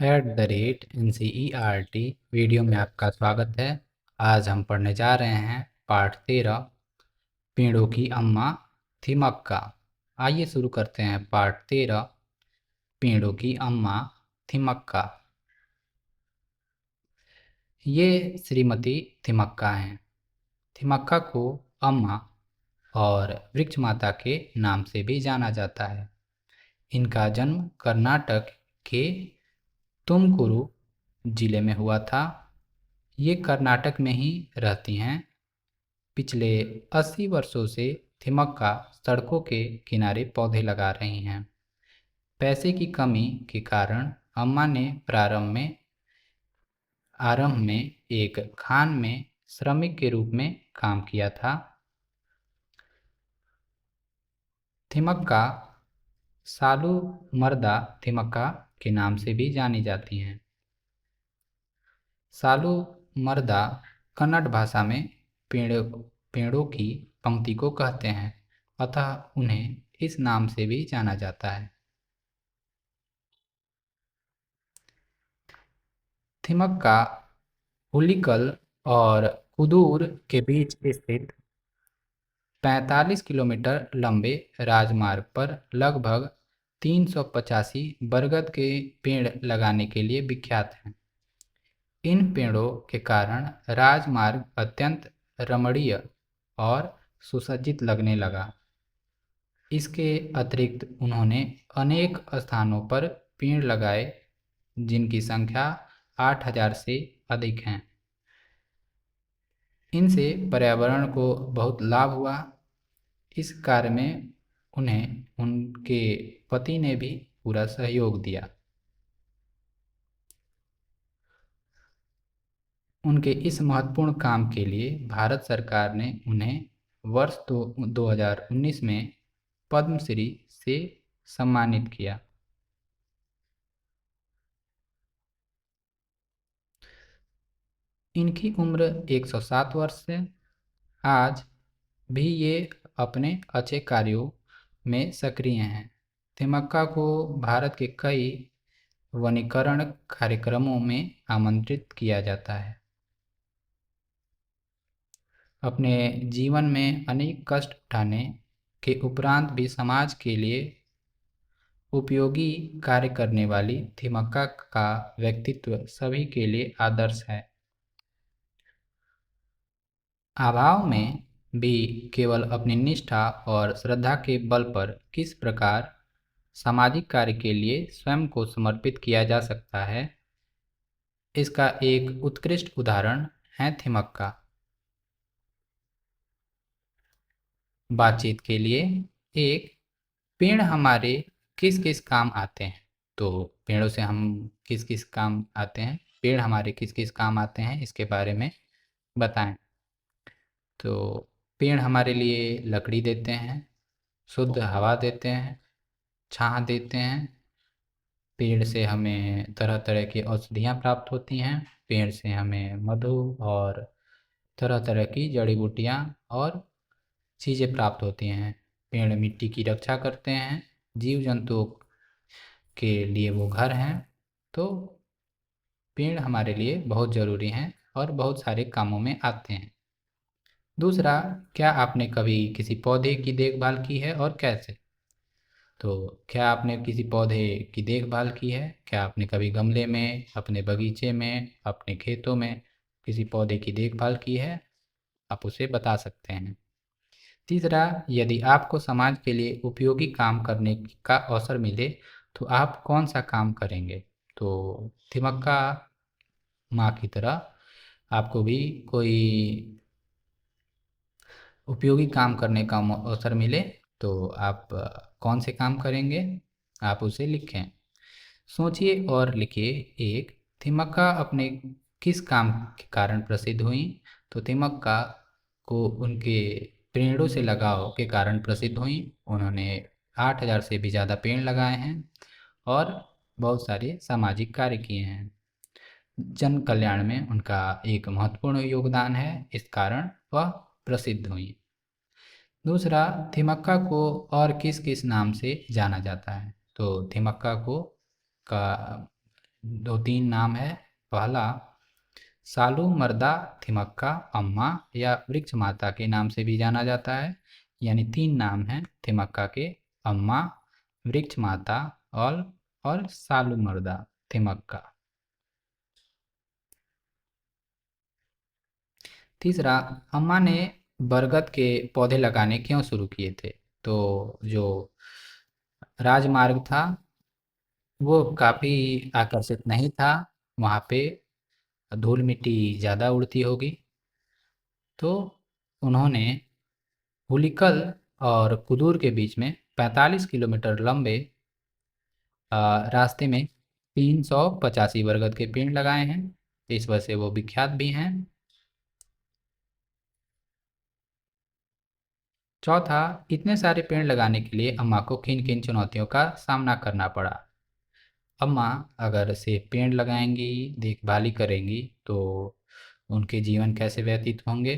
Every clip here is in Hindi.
NCERT वीडियो में आपका स्वागत है। आज हम पढ़ने जा रहे हैं पाठ 13 पेड़ों की अम्मा थिमक्का। आइए शुरू करते हैं पाठ 13 पेड़ों की अम्मा थिमक्का। ये श्रीमती थिमक्का हैं। थिमक्का को अम्मा और वृक्ष माता के नाम से भी जाना जाता है। इनका जन्म कर्नाटक के तुमकुरु जिले में हुआ था। ये कर्नाटक में ही रहती हैं। पिछले 80 वर्षों से थिमक्का सड़कों के किनारे पौधे लगा रही हैं। पैसे की कमी के कारण अम्मा ने आरंभ में एक खान में श्रमिक के रूप में काम किया था। थिमक्का सालू मर्दा थिमक्का के नाम से भी जानी जाती हैं। सालू मर्दा कन्नड़ भाषा में पेड़ों की पंक्ति को कहते हैं, अतः उन्हें इस नाम से भी जाना जाता है। थिमक्का हुलिकल और कुदूर के बीच स्थित 45 किलोमीटर लंबे राजमार्ग पर लगभग 385 बरगद के पेड़ लगाने के लिए विख्यात हैं। इन पेड़ों के कारण राजमार्ग अत्यंत रमणीय और सुसज्जित लगने लगा। इसके अतिरिक्त उन्होंने अनेक स्थानों पर पेड़ लगाए जिनकी संख्या 8000 से अधिक है। इनसे पर्यावरण को बहुत लाभ हुआ। इस कार्य में उन्हें उनके पति ने भी पूरा सहयोग दिया। उनके इस महत्वपूर्ण काम के लिए भारत सरकार ने उन्हें वर्ष 2019 में पद्मश्री से सम्मानित किया। इनकी उम्र 107 वर्ष है। आज भी ये अपने अच्छे कार्यों में सक्रिय हैं। थिमक्का को भारत के कई वनीकरण कार्यक्रमों में आमंत्रित किया जाता है। अपने जीवन में अनेक कष्ट उठाने के उपरांत भी समाज के लिए उपयोगी कार्य करने वाली थिमक्का का व्यक्तित्व सभी के लिए आदर्श है। अभाव में भी केवल अपनी निष्ठा और श्रद्धा के बल पर किस प्रकार सामाजिक कार्य के लिए स्वयं को समर्पित किया जा सकता है, इसका एक उत्कृष्ट उदाहरण है थिमक्का। बातचीत के लिए एक पेड़ हमारे किस किस काम आते हैं। तो पेड़ों से हम किस किस काम आते हैं, पेड़ हमारे किस किस काम आते हैं, इसके बारे में बताएं। तो पेड़ हमारे लिए लकड़ी देते हैं, शुद्ध हवा देते हैं, छाह देते हैं। पेड़ से हमें तरह तरह की औषधियाँ प्राप्त होती हैं। पेड़ से हमें मधु और तरह तरह की जड़ी बूटियाँ और चीज़ें प्राप्त होती हैं। पेड़ मिट्टी की रक्षा करते हैं, जीव जंतुओं के लिए वो घर हैं। तो पेड़ हमारे लिए बहुत ज़रूरी हैं और बहुत सारे कामों में आते हैं। दूसरा, क्या आपने कभी किसी पौधे की देखभाल की है और कैसे? तो क्या आपने किसी पौधे की देखभाल की है? क्या आपने कभी गमले में, अपने बगीचे में, अपने खेतों में किसी पौधे की देखभाल की है? आप उसे बता सकते हैं। तीसरा, यदि आपको समाज के लिए उपयोगी काम करने का अवसर मिले तो आप कौन सा काम करेंगे? तो थिमक्का माँ की तरह आपको भी कोई उपयोगी काम करने का अवसर मिले तो आप कौन से काम करेंगे? आप उसे लिखें। सोचिए और लिखिए। एक, थिमक्का अपने किस काम के कारण प्रसिद्ध हुई? तो थिमक्का को उनके पेड़ों से लगाव के कारण प्रसिद्ध हुई। उन्होंने 8000 से भी ज़्यादा पेड़ लगाए हैं और बहुत सारे सामाजिक कार्य किए हैं। जन कल्याण में उनका एक महत्वपूर्ण योगदान है, इस कारण वह प्रसिद्ध हुई। दूसरा, थिमक्का को और किस किस नाम से जाना जाता है? तो थिमक्का को का 2-3 नाम है। पहला सालू मर्दा थिमक्का अम्मा या वृक्ष माता के नाम से भी जाना जाता है। यानी 3 नाम हैं थिमक्का के, अम्मा, वृक्ष माता और सालू मर्दा थिमक्का। तीसरा, अम्मा ने बरगद के पौधे लगाने क्यों शुरू किए थे? तो जो राजमार्ग था वो काफ़ी आकर्षित नहीं था, वहाँ पे धूल मिट्टी ज़्यादा उड़ती होगी, तो उन्होंने हुलिकल और कुदूर के बीच में 45 किलोमीटर लंबे रास्ते में 385 बरगद के पेड़ लगाए हैं। इस वजह से वो विख्यात भी हैं। चौथा, इतने सारे पेड़ लगाने के लिए अम्मा को किन किन चुनौतियों का सामना करना पड़ा? अम्मा अगर से पेड़ लगाएंगी, देखभाली करेंगी, तो उनके जीवन कैसे व्यतीत होंगे?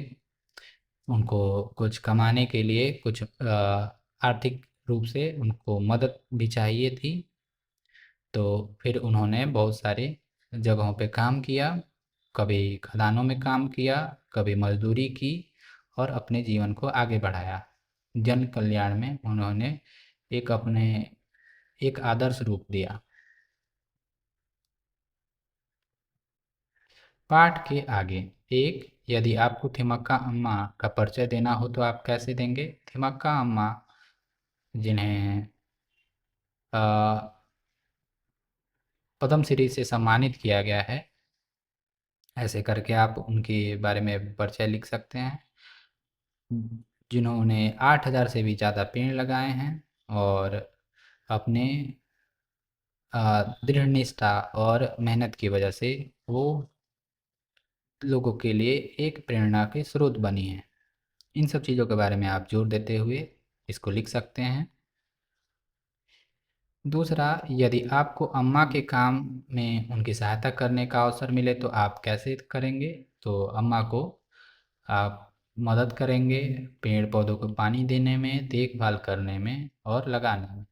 उनको कुछ कमाने के लिए कुछ आर्थिक रूप से उनको मदद भी चाहिए थी। तो फिर उन्होंने बहुत सारे जगहों पे काम किया, कभी खदानों में काम किया, कभी मजदूरी की और अपने जीवन को आगे बढ़ाया। जन कल्याण में उन्होंने अपने एक आदर्श रूप दिया। पाठ के आगे। एक, यदि आपको थिमक्का अम्मा का परिचय देना हो तो आप कैसे देंगे? थिमक्का अम्मा जिन्हें पद्मश्री से सम्मानित किया गया है, ऐसे करके आप उनके बारे में परिचय लिख सकते हैं, जिन्होंने 8,000 से भी ज़्यादा पेड़ लगाए हैं और अपने दृढ़ निष्ठा और मेहनत की वजह से वो लोगों के लिए एक प्रेरणा के स्रोत बनी हैं। इन सब चीज़ों के बारे में आप जोर देते हुए इसको लिख सकते हैं। दूसरा, यदि आपको अम्मा के काम में उनकी सहायता करने का अवसर मिले तो आप कैसे करेंगे? तो अम्मा को आप मदद करेंगे पेड़ पौधों को पानी देने में, देखभाल करने में और लगाने में।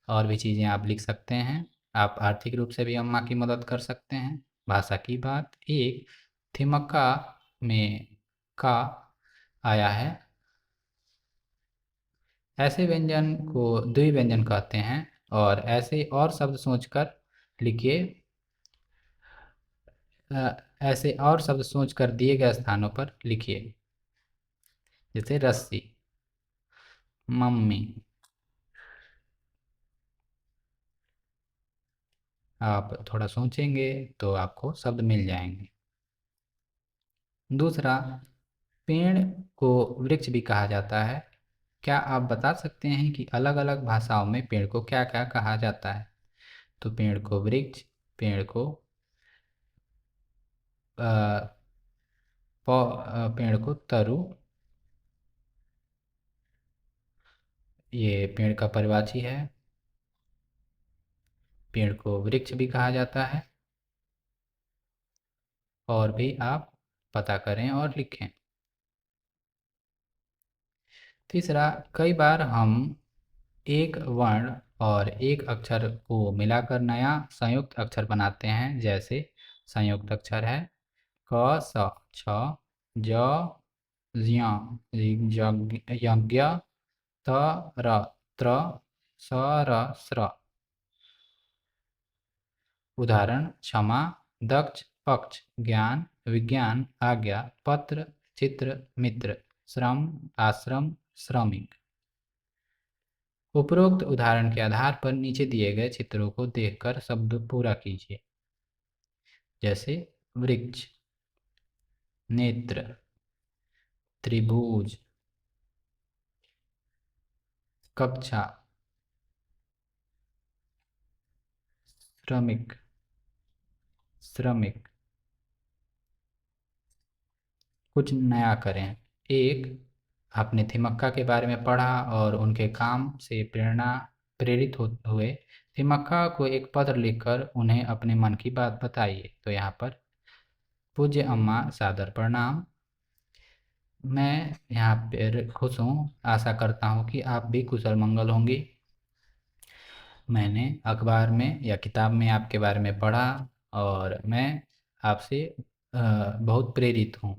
और भी चीज़ें आप लिख सकते हैं। आप आर्थिक रूप से भी अम्मा की मदद कर सकते हैं। भाषा की बात। एक, थिमक्का में का आया है। ऐसे व्यंजन को द्विव्यंजन कहते हैं और ऐसे और शब्द सोचकर लिखिए। ऐसे और शब्द सोचकर दिए गए स्थानों पर लिखिए, जैसे रस्सी, मम्मी। आप थोड़ा सोचेंगे तो आपको शब्द मिल जाएंगे। दूसरा, पेड़ को वृक्ष भी कहा जाता है। क्या आप बता सकते हैं कि अलग-अलग भाषाओं में पेड़ को क्या-क्या कहा जाता है? तो पेड़ को वृक्ष, पेड़ को पेड़ को तरु, ये पेड़ का परिभाषी है। पेड़ को वृक्ष भी कहा जाता है। और भी आप पता करें और लिखें। तीसरा, कई बार हम एक वर्ण और एक अक्षर को मिलाकर नया संयुक्त अक्षर बनाते हैं। जैसे संयुक्त अक्षर है क स छ ज ज्ञ यज्ञ त र त्र स र स्र। उदाहरण, क्षमा, दक्ष, पक्ष, ज्ञान, विज्ञान, आज्ञा, पत्र, चित्र, मित्र, श्रम, आश्रम, श्रमिक। उपरोक्त उदाहरण के आधार पर नीचे दिए गए चित्रों को देखकर शब्द पूरा कीजिए। जैसे वृक्ष, नेत्र, त्रिभुज, कक्षा, श्रमिक, श्रमिक। कुछ नया करें। एक, आपने थिमक्का के बारे में पढ़ा और उनके काम से प्रेरित हुए। थिमक्का को एक पत्र लिखकर उन्हें अपने मन की बात बताइए। तो यहाँ पर पूज्य अम्मा सादर प्रणाम। मैं यहाँ पर खुश हूँ, आशा करता हूँ कि आप भी कुशल मंगल होंगी। मैंने अखबार में या किताब में आपके बारे में पढ़ा और मैं आपसे बहुत प्रेरित हूँ।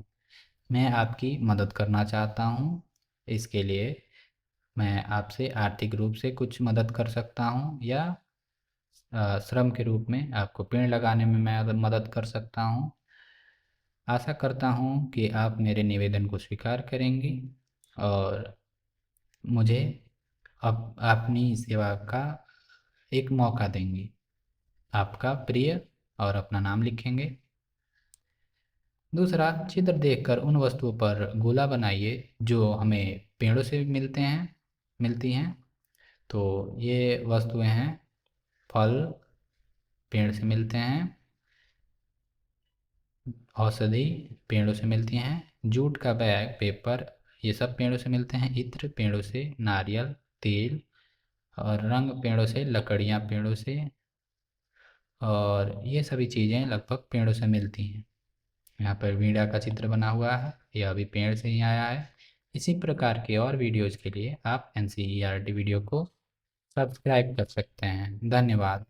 मैं आपकी मदद करना चाहता हूँ। इसके लिए मैं आपसे आर्थिक रूप से कुछ मदद कर सकता हूँ या श्रम के रूप में आपको पेड़ लगाने में मैं मदद कर सकता हूँ। आशा करता हूँ कि आप मेरे निवेदन को स्वीकार करेंगी और मुझे अब अपनी सेवा का एक मौका देंगी। आपका प्रिय और अपना नाम लिखेंगे। दूसरा, चित्र देखकर उन वस्तुओं पर गोला बनाइए जो हमें पेड़ों से मिलती हैं। तो ये वस्तुएं हैं, फल पेड़ से मिलते हैं, औषधि पेड़ों से मिलती हैं, जूट का बैग, पेपर ये सब पेड़ों से मिलते हैं, इत्र पेड़ों से, नारियल तेल और रंग पेड़ों से, लकड़ियाँ पेड़ों से और ये सभी चीज़ें लगभग पेड़ों से मिलती हैं। यहाँ पर वीणा का चित्र बना हुआ है, यह भी पेड़ से ही आया है। इसी प्रकार के और वीडियोज़ के लिए आप NCERT वीडियो को सब्सक्राइब कर सकते हैं। धन्यवाद।